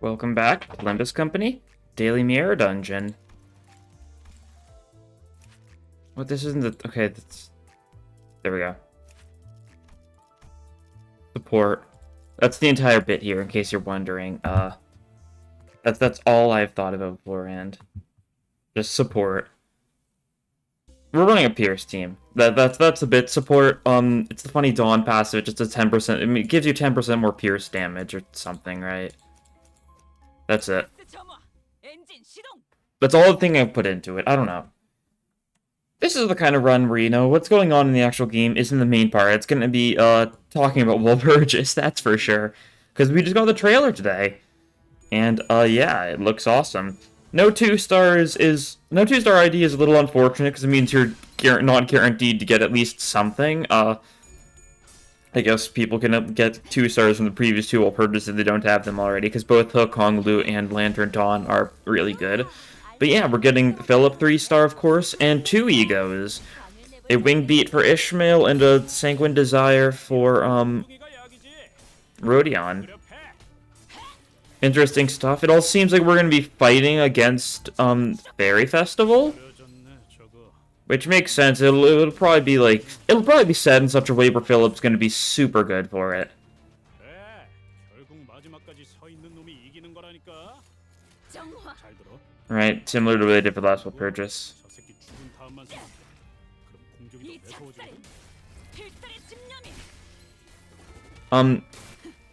Welcome back to Limbus Company, Daily Mirror Dungeon. What, this isn't the... Okay, that's... There we go. Support. That's the entire bit here, in case you're wondering. That's all I've thought about beforehand. Just support. We're running a Pierce team. That's the bit. Support, it's the funny Dawn passive, just a 10%... I mean, it gives you 10% more Pierce damage or something, right? That's it. That's all the thing I've put into it. I don't know. This is the kind of run where, you know, what's going on in the actual game isn't the main part. It's going to be, talking about walpurgis, that's for sure. Because we just got the trailer today. And, yeah, it looks awesome. No 2-star ID is a little unfortunate, because it means you're not guaranteed to get at least something. I guess people can get 2 stars from the previous 2 walpurgis if they don't have them already, because both Hook, Hong Lu, and Lantern Dawn are really good. But yeah, we're getting Philip 3-star, of course, and 2 egos. A Wing Beat for Ishmael, and a Sanguine Desire for, Rodion. Interesting stuff. It all seems like we're going to be fighting against, Fairy Festival? Which makes sense. It'll probably be like... It'll probably be said in such a way where Philip's going to be super good for it. Right, similar to what they did for the last walpurgis.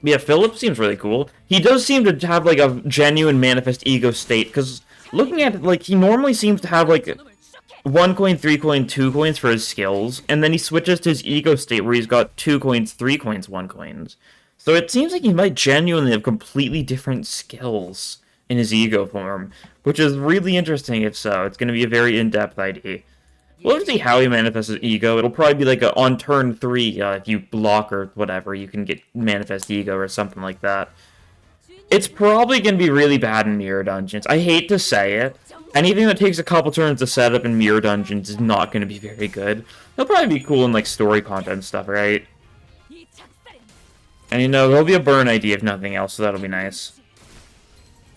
Yeah, Philip seems really cool. He does seem to have, like, a genuine manifest ego state, because looking at it, like, he normally seems to have, like... 1 coin, 3 coin, 2 coins for his skills, and then he switches to his ego state where he's got 2 coins, 3 coins, 1 coins. So it seems like he might genuinely have completely different skills in his ego form, which is really interesting if so. It's going to be a very in-depth ID. We'll see how he manifests his ego. It'll probably be like on turn 3, if you block or whatever, you can get manifest ego or something like that. It's probably going to be really bad in mirror dungeons. I hate to say it. Anything that takes a couple turns to set up in mirror dungeons is not going to be very good. It'll probably be cool in, like, story content and stuff, right? And, you know, there'll be a burn ID if nothing else, so that'll be nice.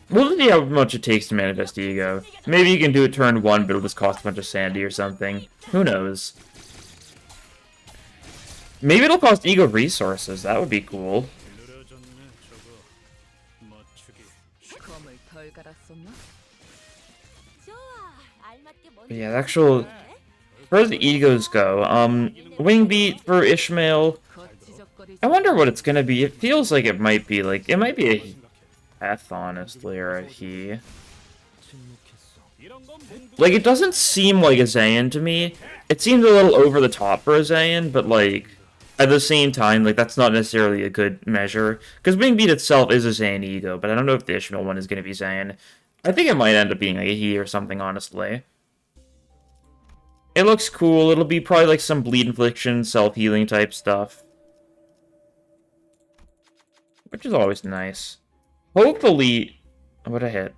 We'll see how much it takes to manifest ego. Maybe you can do it turn 1, but it'll just cost a bunch of sanity or something. Who knows? Maybe it'll cost ego resources. That would be cool. But yeah, the actual... As far as the egos go, Wing Beat for Ishmael... I wonder what it's gonna be. It feels like it might be, like... It might be a Heth, honestly, or a he. Like, it doesn't seem like a Zayn to me. It seems a little over the top for a Zayn, but, like... At the same time, like, that's not necessarily a good measure. Because Wing Beat itself is a Zayn ego, but I don't know if the Ishmael one is gonna be Zayn. I think it might end up being like a he or something, honestly. It looks cool. It'll be probably like some bleed infliction, self-healing type stuff. Which is always nice. Hopefully... What'd I hit?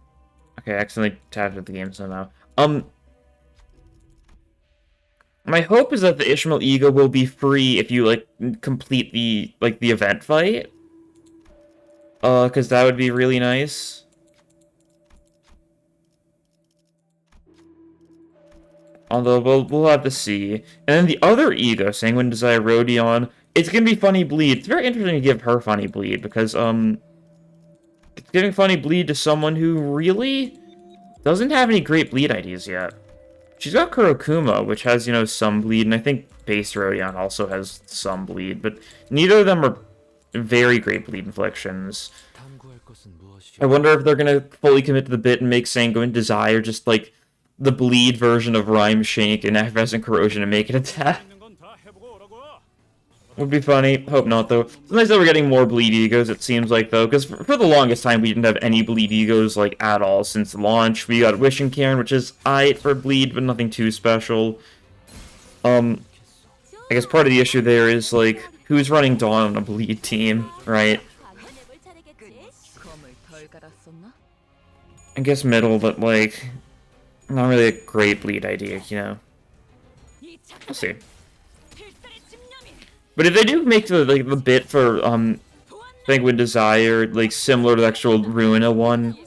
Okay, I accidentally tapped at the game somehow. My hope is that the Ishmael ego will be free if you, like, complete the, like, the event fight. Because that would be really nice. Although, we'll have to see. And then the other ego, Sanguine Desire Rodion, it's gonna be Funny Bleed. It's very interesting to give her Funny Bleed, because, it's giving Funny Bleed to someone who really doesn't have any great bleed ideas yet. She's got Kurokuma, which has, you know, some bleed, and I think Base Rodion also has some bleed, but neither of them are very great bleed inflictions. I wonder if they're gonna fully commit to the bit and make Sanguine Desire just, like, the bleed version of Rhyme Shank and Effervescent Corrosion and make it attack. Would be funny. Hope not, though. It's nice that we're getting more bleed egos, it seems like, though, because for the longest time we didn't have any bleed egos, like, at all since launch. We got Wishing Cairn, which is aight for bleed, but nothing too special. I guess part of the issue there is, like, who's running Dawn on a bleed team, right? I guess middle, but, like... Not really a great bleed idea, you know. We'll see. But if they do make the bit for Penguin Desire, like similar to the actual Ruina one.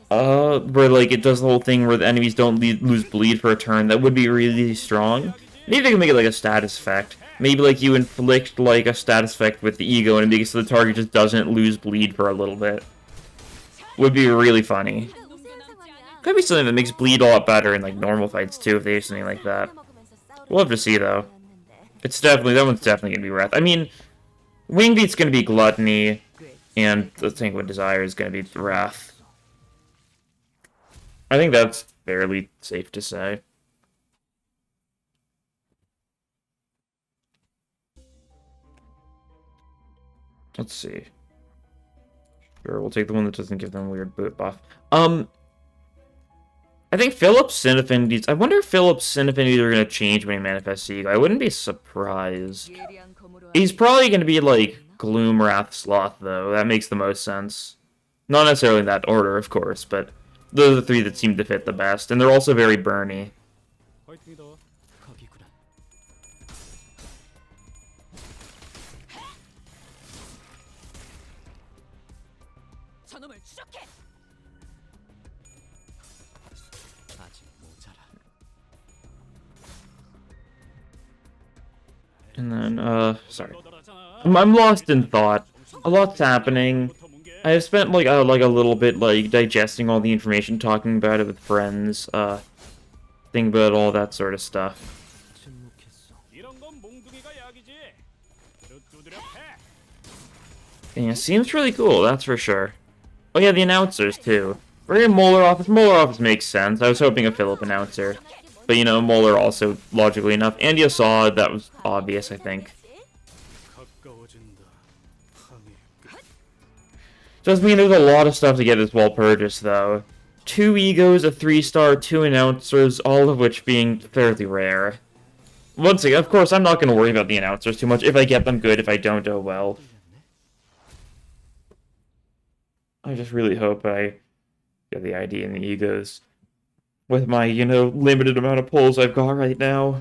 Where like it does the whole thing where the enemies don't lose bleed for a turn. That would be really strong. Maybe they can make it like a status effect. Maybe like you inflict like a status effect with the ego and it makes so the target just doesn't lose bleed for a little bit. Would be really funny. Could be something that makes bleed a lot better in like normal fights too if they do something like that. We'll have to see though. It's definitely, that one's definitely gonna be Wrath. I mean, Wing Beat's gonna be Gluttony, and the Penguin Desire is gonna be Wrath. I think that's fairly safe to say. Let's see. Sure, we'll take the one that doesn't give them weird boot buff. I think Philip's Sin Affinities... I wonder if Philip's Sin Affinities are going to change when he manifests Ego. I wouldn't be surprised. He's probably going to be, like, Gloom, Wrath, Sloth, though. That makes the most sense. Not necessarily in that order, of course, but those are the three that seem to fit the best. And they're also very burny. And then, sorry. I'm lost in thought. A lot's happening. I've spent, like a little bit, like, digesting all the information, talking about it with friends, thinking about all that sort of stuff. Yeah, seems really cool, that's for sure. Oh yeah, the announcers, too. Very Molar Office. Molar Office makes sense. I was hoping a Philip announcer. But, you know, Molar also, logically enough. And you saw that was obvious, I think. Does mean there's a lot of stuff to get this walpurgis, though. 2 egos, a 3-star, 2 announcers, all of which being fairly rare. Once again, of course, I'm not going to worry about the announcers too much. If I get them, good. If I don't, oh well. I just really hope I get the ID and the egos. With my, you know, limited amount of pulls I've got right now.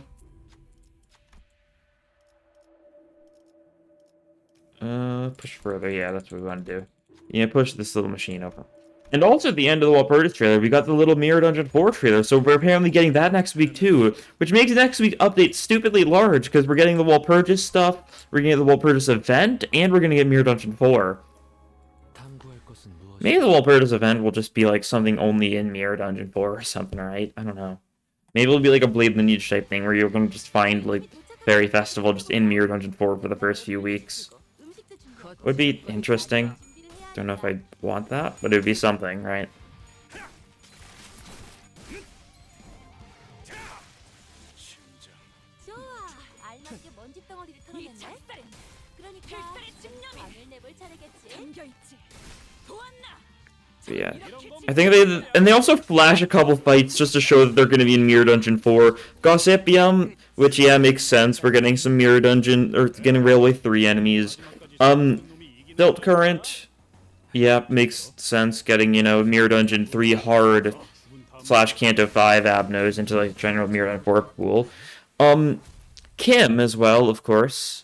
Push further. Yeah, that's what we want to do. Yeah, push this little machine over. And also at the end of the Walpurgis trailer, we got the little Mirror Dungeon 4 trailer, so we're apparently getting that next week too, which makes next week's update stupidly large, because we're getting the Walpurgis stuff, we're getting the Walpurgis event, and we're going to get Mirror Dungeon 4. Maybe the Walpurgis event will just be like something only in Mirror Dungeon 4 or something, right? I don't know. Maybe it'll be like a Blade Lineage type thing where you're going to just find like Fairy Festival just in Mirror Dungeon 4 for the first few weeks. Would be interesting. Don't know if I want that, but it would be something, right? But yeah, I think they also flash a couple fights just to show that they're going to be in Mirror Dungeon 4. Gossipium, which yeah makes sense. We're getting some Mirror Dungeon or getting Railway 3 enemies. Built Current, yeah, makes sense. Getting, you know, Mirror Dungeon 3 hard / Canto 5 Abnos into like general Mirror Dungeon 4 pool. Kim as well, of course.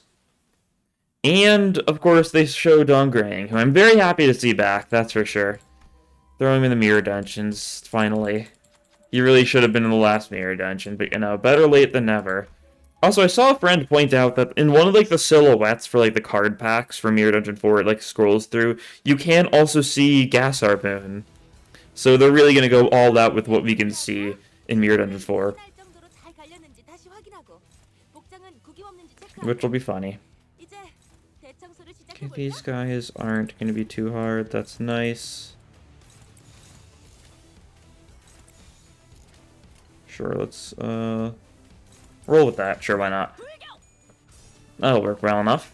And of course they show Dongrang, who I'm very happy to see back. That's for sure. Throw him in the Mirror Dungeons, finally. He really should have been in the last Mirror Dungeon, but, you know, better late than never. Also, I saw a friend point out that in one of, like, the silhouettes for, like, the card packs for Mirror Dungeon 4, it, like, scrolls through, you can also see Gas Harpoon. So they're really gonna go all out with what we can see in Mirror Dungeon 4. Which will be funny. Okay, these guys aren't gonna be too hard, that's nice. Sure, let's, roll with that. Sure, why not? That'll work well enough.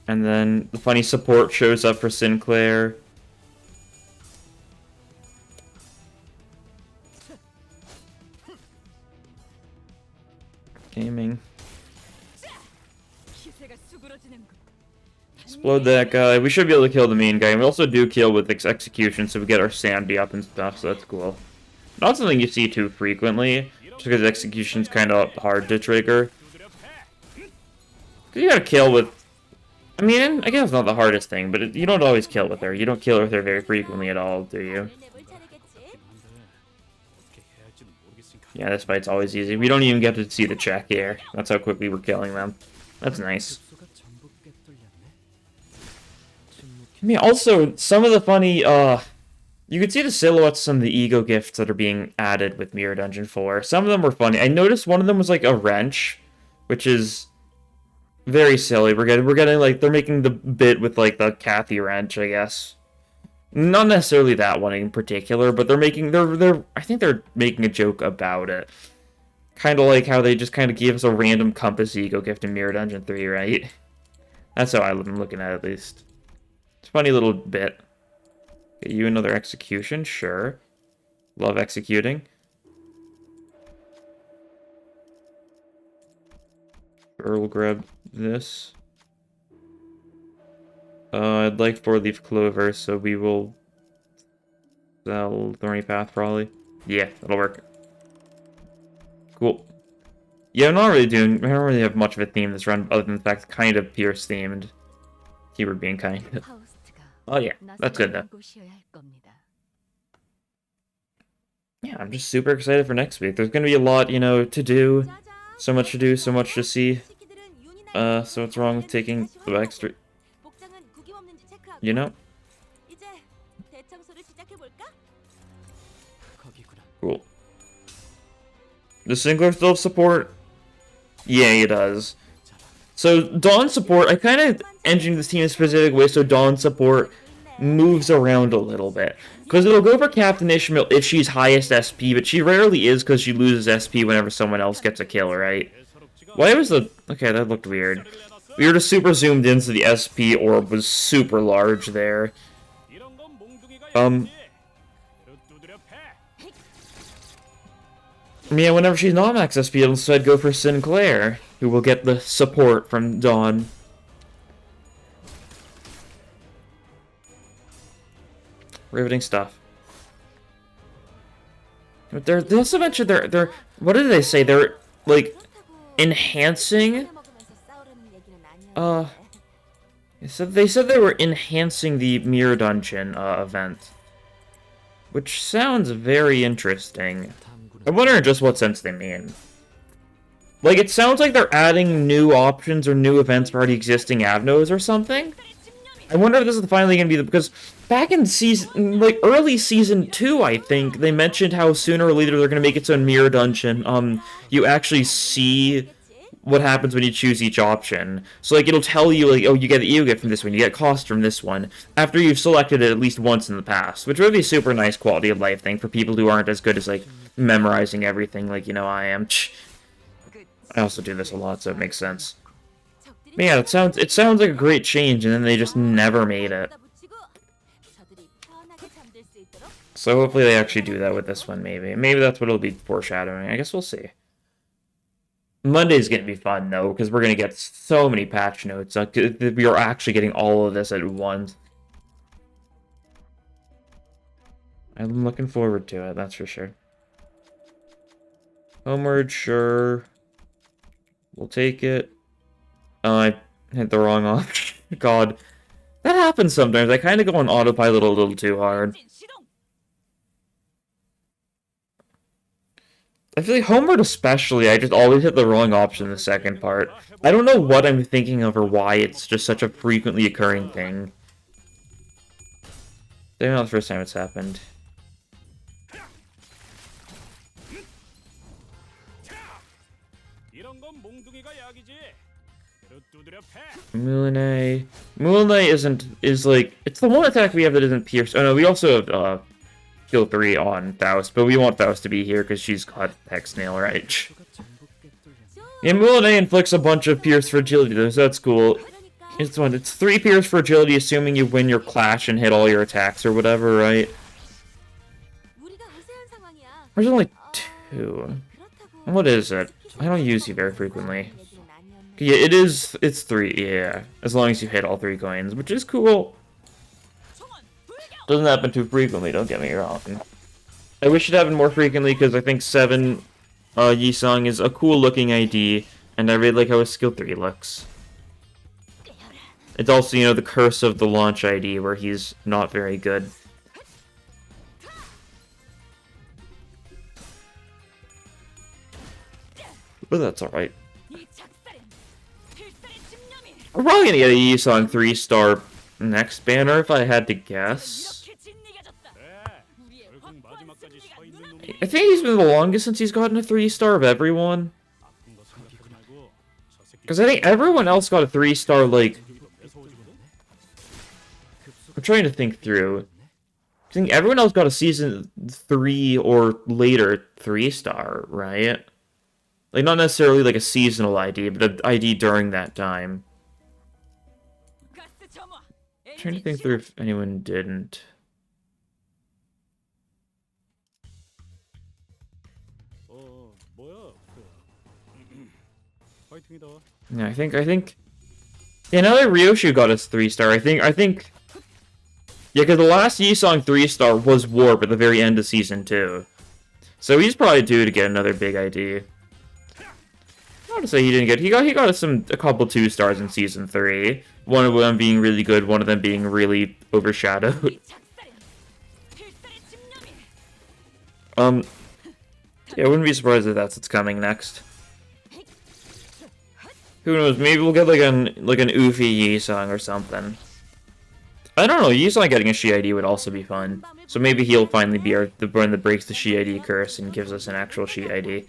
And then the funny support shows up for Sinclair. Gaming. Explode that guy. We should be able to kill the main guy. And we also do kill with execution, so we get our sanity up and stuff, so that's cool. Not something you see too frequently. Just because execution's kind of hard to trigger. You gotta kill with... I mean, I guess it's not the hardest thing, but you don't always kill with her. You don't kill with her very frequently at all, do you? Yeah, this fight's always easy. We don't even get to see the check here. That's how quickly we're killing them. That's nice. I mean, also, some of the funny, you could see the silhouettes on the ego gifts that are being added with Mirror Dungeon 4. Some of them were funny. I noticed one of them was like a wrench, which is very silly. We're getting like, they're making the bit with like the Kathy wrench, I guess. Not necessarily that one in particular, but I think they're making a joke about it. Kind of like how they just kind of gave us a random compass ego gift in Mirror Dungeon 3, right? That's how I'm looking at it, at least. It's a funny little bit. Get you another execution? Sure. Love executing. Sure, we'll grab this. I'd like 4-leaf clover, so we will sell Thorny Path, probably. Yeah, that'll work. Cool. Yeah, I don't really have much of a theme this run, other than the fact it's kind of Pierce themed. Keyword being kind. Oh yeah, that's good though. Yeah, I'm just super excited for next week. There's gonna be a lot, you know, to do. So much to do, so much to see. So what's wrong with taking the extra... You know? Cool. Does Singler still have support? Yeah, he does. So, Dawn support, I kind of engineered this team in a specific way so Dawn support moves around a little bit. Because it'll go for Captain Ishmael if she's highest SP, but she rarely is because she loses SP whenever someone else gets a kill, right? Why was the... Okay, that looked weird. We were just super zoomed in, so the SP orb was super large there. Yeah, whenever she's not max SP, it'll instead go for Sinclair, who will get the support from Dawn. Riveting stuff. But they also mentioned they're what did they say? They're like enhancing. They said they were enhancing the Mirror Dungeon event, which sounds very interesting. I wonder in just what sense they mean. Like, it sounds like they're adding new options or new events for already existing Avnos or something. I wonder if this is finally going to be because back in early season 2, I think, they mentioned how sooner or later they're going to make its own Mirror Dungeon. You actually see what happens when you choose each option. So, like, it'll tell you, like, oh, you get the ego gift from this one, you get cost from this one, after you've selected it at least once in the past, which would be a super nice quality of life thing for people who aren't as good as, like, memorizing everything like, you know, I am. I also do this a lot, so it makes sense. But yeah, it sounds like a great change, and then they just never made it. So hopefully they actually do that with this one, maybe. Maybe that's what it'll be foreshadowing. I guess we'll see. Monday's gonna be fun, though, because we're gonna get so many patch notes. Like, we are actually getting all of this at once. I'm looking forward to it, that's for sure. Homeward, sure. We'll take it. Oh, I hit the wrong option. God. That happens sometimes. I kind of go on autopilot a little too hard. I feel like Homeward especially, I just always hit the wrong option in the second part. I don't know what I'm thinking of or why it's just such a frequently occurring thing. Maybe not the first time it's happened. Moulinet is like, it's the one attack we have that isn't pierced. Oh no, we also have skill 3 on Faust, but we want Faust to be here because she's got Hex Nail, right? Yeah, Moulinet inflicts a bunch of pierce for agility though, so that's cool. It's 3 pierce for agility, assuming you win your clash and hit all your attacks or whatever, right? There's only 2. What is it? I don't use you very frequently. Yeah, it's 3, yeah. As long as you hit all 3 coins, which is cool. Doesn't happen too frequently, don't get me wrong. I wish it happened more frequently, because I think 7 Yisung is a cool looking ID, and I really like how his skill 3 looks. It's also, you know, the curse of the launch ID, where he's not very good. But that's alright. I'm probably gonna get a Yisung 3-star next banner if I had to guess. I think he's been the longest since he's gotten a 3-star of everyone. Because I think everyone else got a 3-star, like... I'm trying to think through. I think everyone else got a season 3 or later 3-star, right? Like, not necessarily like a seasonal ID, but an ID during that time. I'm trying to think through if anyone didn't. Yeah, I think. Yeah, now that Ryoshu got his 3-star, I think. Yeah, because the last Yisung 3-star was Warp at the very end of Season 2. So he's probably due to get another big ID. Not to say he didn't get... He got a couple 2-stars in Season 3. One of them being really good, one of them being really overshadowed. Yeah, I wouldn't be surprised if that's what's coming next. Who knows, maybe we'll get like an Ufi Yisung or something. I don't know, Yisung getting a Shi-ID would also be fun. So maybe he'll finally be the one that breaks the Shi-ID curse and gives us an actual Shi-ID.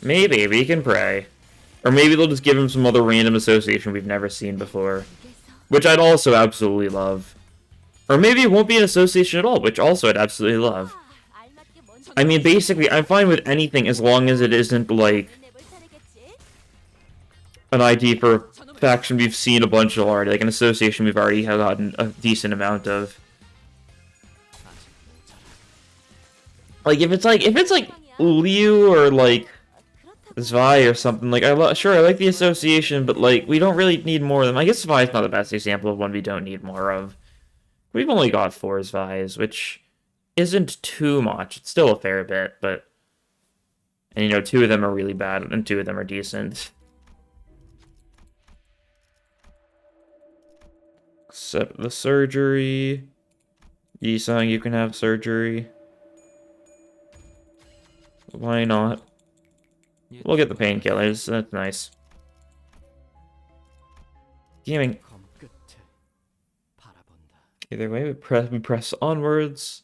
Maybe, we can pray. Or maybe they'll just give him some other random association we've never seen before. Which I'd also absolutely love. Or maybe it won't be an association at all, which also I'd absolutely love. I mean, basically, I'm fine with anything as long as it isn't, like, an ID for a faction we've seen a bunch of already, like an association we've already gotten a decent amount of. Like, if it's like Liu or, like, Zwei or something, like, sure, I like the association, but, like, we don't really need more of them. I guess Zwei's not the best example of one we don't need more of. We've only got 4 Zweis, which isn't too much. It's still a fair bit, but... And, you know, 2 of them are really bad, and 2 of them are decent. Except the surgery. Yisung, you can have surgery. Why not? We'll get the painkillers. That's nice. Gaming. Either way, we press onwards.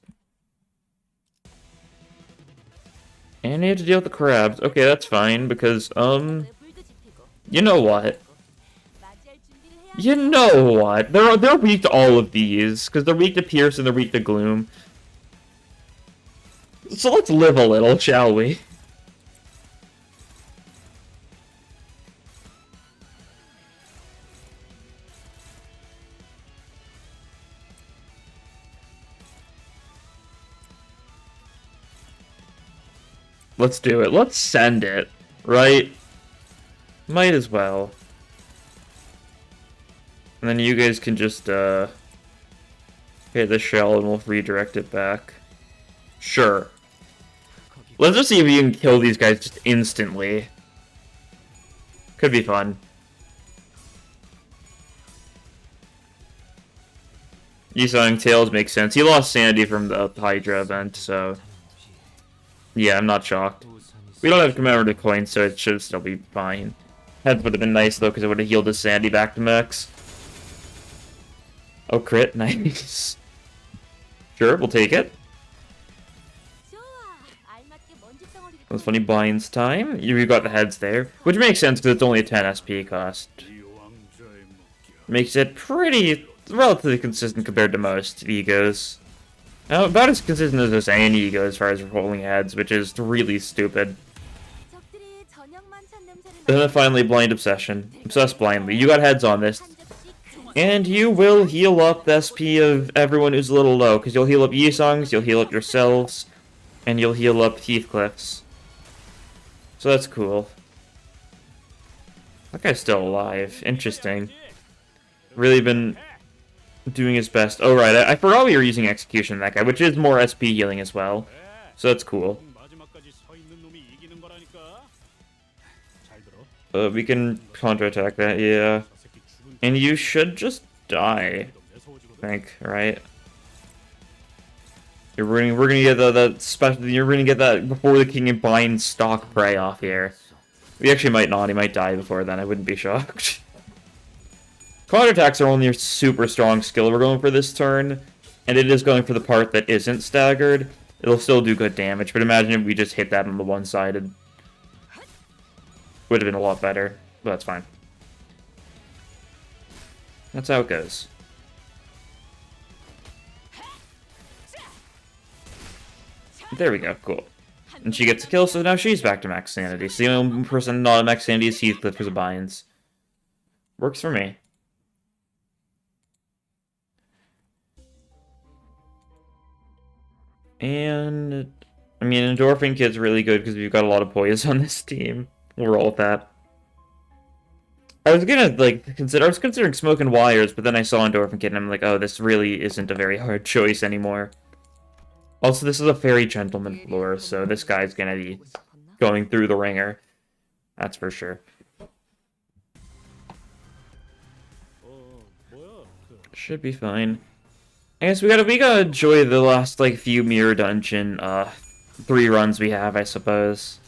And we have to deal with the crabs. Okay, that's fine, because, you know what? You know what? They're weak to all of these, because they're weak to Pierce and they're weak to Gloom. So let's live a little, shall we? Let's do it. Let's send it, right? Might as well. And then you guys can just, hit the shell and we'll redirect it back. Sure. Let's just see if we can kill these guys just instantly. Could be fun. Yisung Tails makes sense. He lost sanity from the Hydra event, so... Yeah, I'm not shocked. We don't have commemorative coins, so it should still be fine. Head would have been nice, though, because it would have healed his sanity back to max. Oh, crit. Nice. Sure, we'll take it. That's funny. Blinds time. You got the heads there. Which makes sense, because it's only a 10 SP cost. Makes it pretty... relatively consistent compared to most egos. Now, about as consistent as there's any ego as far as rolling heads, which is really stupid. And then finally, Blind Obsession. Obsess blindly. You got heads on this. And you will heal up the SP of everyone who's a little low, because you'll heal up Yisung's, you'll heal up yourselves, and you'll heal up Heathcliff's. So that's cool. That guy's still alive. Interesting. Really been doing his best. Oh, right. I forgot we were using Execution on that guy, which is more SP healing as well. So that's cool. We can counterattack that, yeah. And you should just die, I think, right? We're gonna get the special. You're gonna get that before the king and bind stock prey off here. We actually might not. He might die before then. I wouldn't be shocked. Counterattacks are only a super strong skill we're going for this turn, and it is going for the part that isn't staggered. It'll still do good damage, but imagine if we just hit that on the one-sided. Would have been a lot better, but that's fine. That's how it goes. There we go, cool. And she gets a kill, so now she's back to max sanity. So the only person not at max sanity is Heathcliff because of binds. Works for me. And, I mean, Endorphin Kid's really good because we've got a lot of poise on this team. We'll roll with that. I was gonna, like, I was considering Smoking Wires, but then I saw Endorphin Kid and I'm like, oh, this really isn't a very hard choice anymore. Also, this is a Fairy Gentleman floor, so this guy's gonna be going through the ringer. That's for sure. Should be fine. I guess we gotta enjoy the last, like, few Mirror Dungeon, 3 runs we have, I suppose.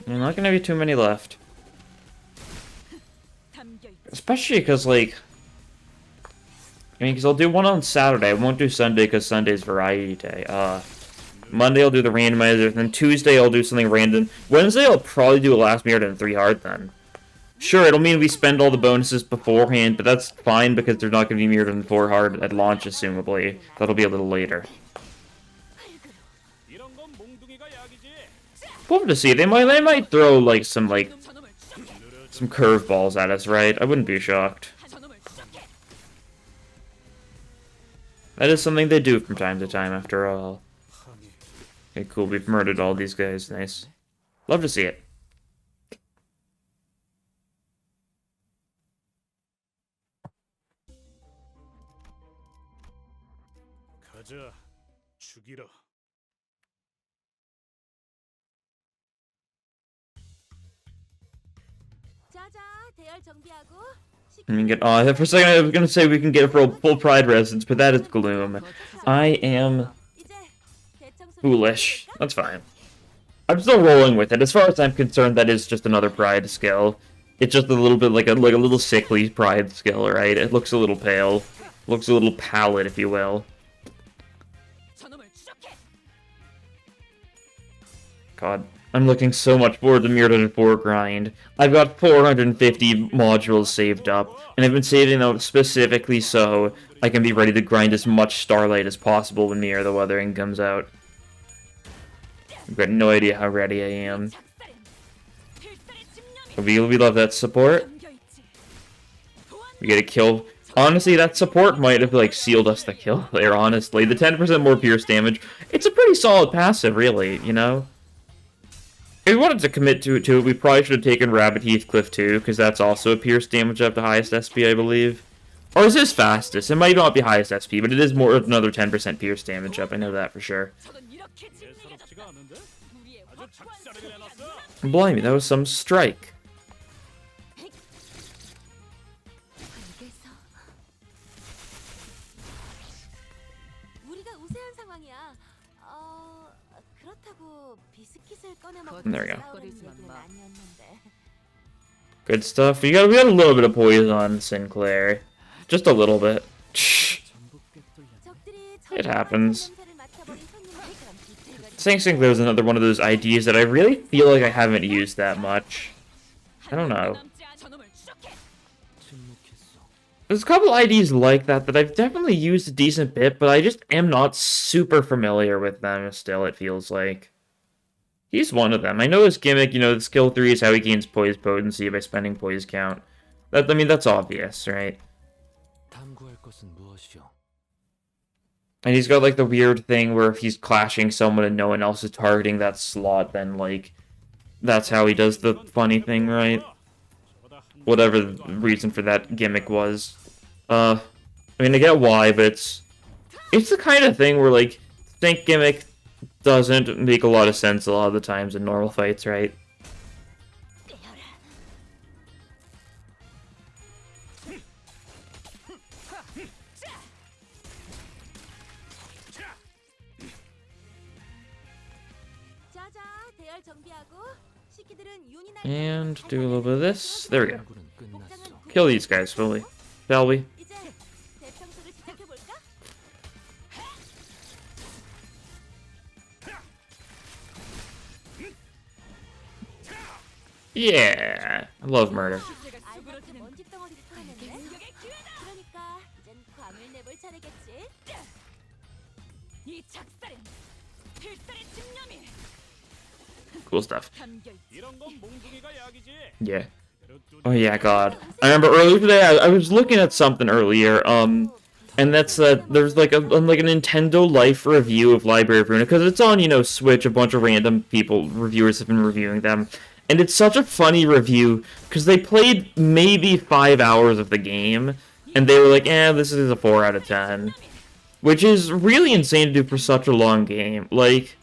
There's not gonna be too many left. Especially because, like... I mean, because I'll do one on Saturday. I won't do Sunday because Sunday's Variety Day. Monday I'll do the randomizer, then Tuesday I'll do something random. Wednesday I'll probably do a last mirror and 3 hard then. Sure, it'll mean we spend all the bonuses beforehand, but that's fine because they're not going to be mirrored and 4 hard at launch, assumably. That'll be a little later. We'll have to see. They might throw like some curveballs at us, right? I wouldn't be shocked. That is something they do from time to time, after all. Okay, cool. We've murdered all these guys. Nice. Love to see it. I mean, for a second I was gonna say we can get full pride residence, but that is gloom. I am foolish. That's fine. I'm still rolling with it. As far as I'm concerned, that is just another pride skill. It's just a little bit like a little sickly pride skill, right? It looks a little pale. Looks a little pallid, if you will. God, I'm looking so much forward to Mirror 4 grind. I've got 450 modules saved up, and I've been saving them specifically so I can be ready to grind as much Starlight as possible when Mirror the Weathering comes out. I've got no idea how ready I am. We love that support. We get a kill. Honestly, that support might have, like, sealed us the kill there, honestly. The 10% more pierce damage, it's a pretty solid passive, really, you know? If we wanted to commit to it, we probably should have taken Rabbit Heathcliff too, because that's also a pierce damage up to highest SP, I believe. Or is this fastest? It might not be highest SP, but it is more another 10% pierce damage up, I know that for sure. Blimey, that was some strike. There we go. Good stuff. We got a little bit of poison on Sinclair. Just a little bit. It happens. Saying Sinclair is another one of those IDs that I really feel like I haven't used that much. I don't know. There's a couple IDs like that I've definitely used a decent bit, but I just am not super familiar with them still, it feels like. He's one of them. I know his gimmick, you know, the skill 3 is how he gains poise potency by spending poise count. I mean, that's obvious, right? And he's got, like, the weird thing where if he's clashing someone and no one else is targeting that slot, then, like, that's how he does the funny thing, right? Whatever the reason for that gimmick was. I mean, I get why, but it's the kind of thing where, like, Stink Gimmick doesn't make a lot of sense a lot of the times in normal fights, right? And do a little bit of this. There we go. Kill these guys fully, shall we? Yeah, I love murder. Cool stuff. Yeah. Oh yeah, God. I remember earlier today, I was looking at something earlier, and that's that there's like a Nintendo Life review of Library of Ruina, because it's on, you know, Switch, a bunch of random reviewers have been reviewing them, and it's such a funny review, because they played maybe 5 hours of the game, and they were like, this is a 4 out of 10. Which is really insane to do for such a long game. Like,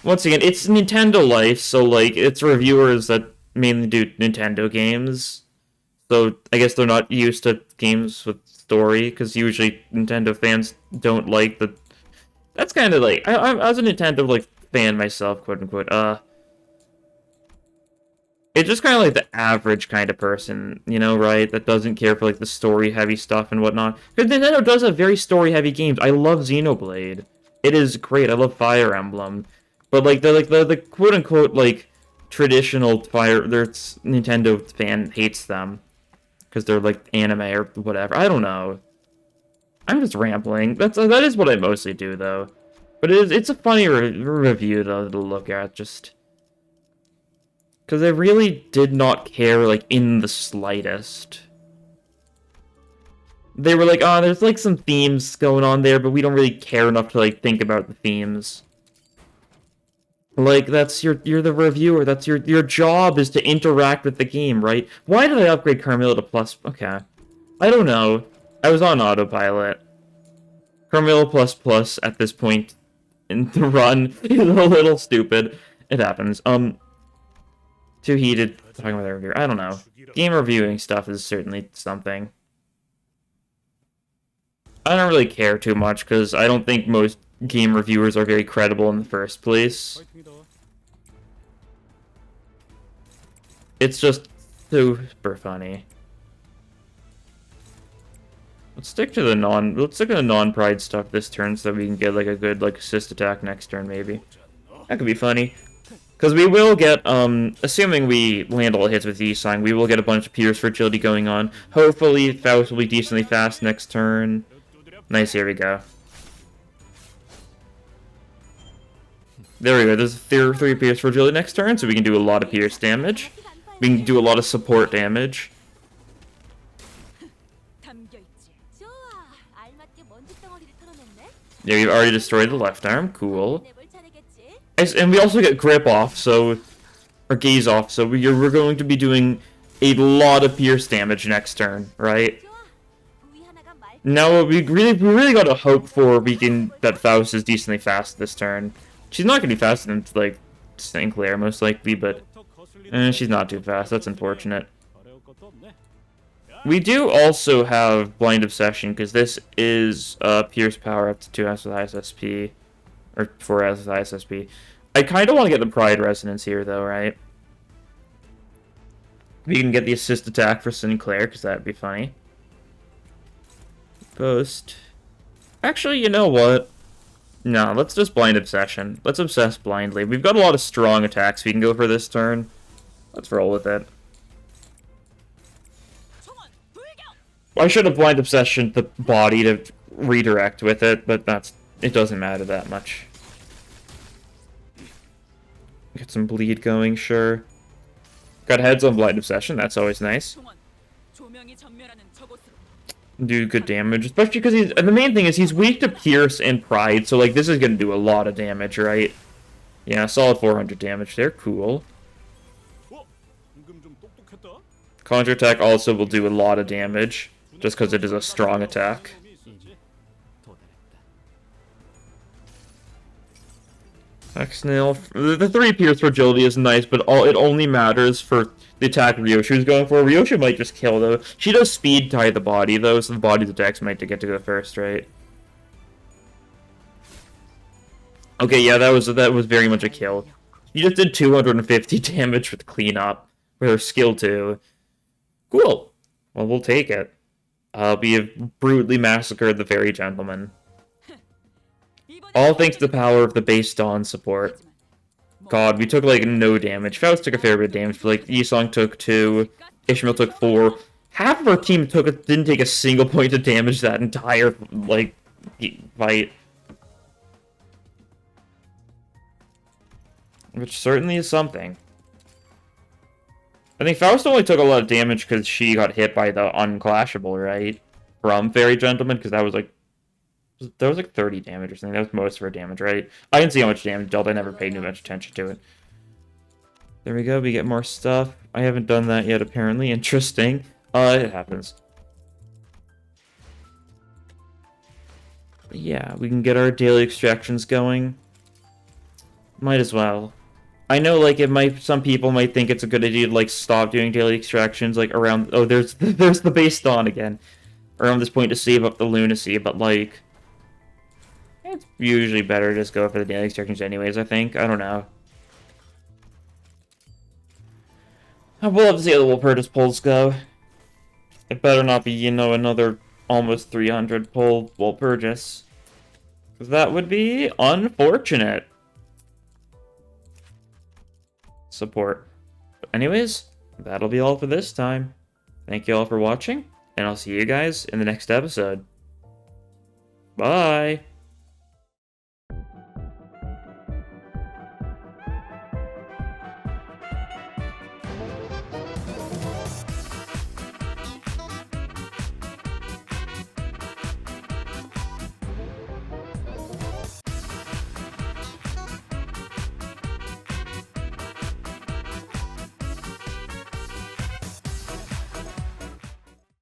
once again, it's Nintendo Life, so, like, it's reviewers that mainly do Nintendo games. So, I guess they're not used to games with story, because usually Nintendo fans don't like the... That's kind of like... I was a Nintendo, like, fan myself, quote-unquote. It's just kind of like the average kind of person, you know, right? That doesn't care for, like, the story-heavy stuff and whatnot. Because Nintendo does have very story-heavy games. I love Xenoblade. It is great. I love Fire Emblem. But, like, the quote-unquote, like, traditional Nintendo fan hates them. Because they're, like, anime or whatever. I don't know. I'm just rambling. That is what I mostly do, though. But it's a funny review to look at, just... Because they really did not care, like, in the slightest. They were like, there's, like, some themes going on there, but we don't really care enough to, like, think about the themes. Like, you're the reviewer, that's your job is to interact with the game, right? Why did I upgrade Carmilla to plus? Okay. I don't know. I was on autopilot. Carmilla plus at this point in the run is a little stupid. It happens. Too heated talking about the reviewer. I don't know. Game reviewing stuff is certainly something. I don't really care too much, because I don't think most game reviewers are very credible in the first place. It's just super funny. Let's stick to the non-pride stuff this turn so that we can get, like, a good, like, assist attack next turn, maybe. That could be funny. Because we will get, assuming we land all hits with E-Sign, we will get a bunch of Pierce Fragility going on. Hopefully, Faust will be decently fast next turn. Nice, here we go. There we go, there's 3 Pierce Fragility next turn, so we can do a lot of Pierce damage. We can do a lot of support damage. Yeah, we've already destroyed the left arm, cool. And we also get grip off, so... Or gaze off, so we're going to be doing a lot of pierce damage next turn, right? Now, what we really got to hope for that Faust is decently fast this turn. She's not going to be faster than, like, Sinclair, most likely, but... she's not too fast, that's unfortunate. We do also have Blind Obsession, because this is Pierce power up to 2S with ISSP. Or 4S with ISSP. I kind of want to get the Pride Resonance here, though, right? We can get the assist attack for Sinclair, because that would be funny. Post. Actually, you know what? No, let's just Blind Obsession. Let's Obsess blindly. We've got a lot of strong attacks we can go for this turn. Let's roll with it. I should have Blind Obsession the body to redirect with it, but it doesn't matter that much. Get some bleed going, sure. Got heads on Blind Obsession, that's always nice. Do good damage, especially because the main thing is he's weak to Pierce and Pride, so, like, this is going to do a lot of damage, right? Yeah, solid 400 damage there, cool. Conjure attack also will do a lot of damage. just because it is a strong attack. X-Nail. The 3 Pierce Fragility is nice, but it only matters for the attack Ryoshu's going for. Ryoshu might just kill, though. She does speed tie the body, though, so the body's attacks might get to go first, right? Okay, yeah, that was very much a kill. You just did 250 damage with cleanup, with her skill 2. Cool. Well, we'll take it. We have brutally massacred the Fairy Gentleman. All thanks to the power of the base Dawn support. God, we took, like, no damage. Faust took a fair bit of damage, but, like, Yisong took 2, Ishmael took 4. Half of our team didn't take a single point of damage that entire, like, fight. Which certainly is something. I think Faust only took a lot of damage because she got hit by the Unclashable, right? From Fairy Gentleman, because that was, like, 30 damage or something. That was most of her damage, right? I didn't see how much damage dealt. I never paid much attention to it. There we go. We get more stuff. I haven't done that yet, apparently. Interesting. It happens. But yeah, we can get our daily extractions going. Might as well. I know, like, some people might think it's a good idea to, like, stop doing daily extractions, like, around... Oh, there's the base Dawn again. Around this point to save up the lunacy, but, like... It's usually better to just go for the daily extractions anyways, I think. I don't know. We'll have to see how the walpurgis pulls go. It better not be, you know, another almost 300 pull walpurgis. Because that would be unfortunate. Support. But anyways, that'll be all for this time. Thank you all for watching, and I'll see you guys in the next episode. Bye!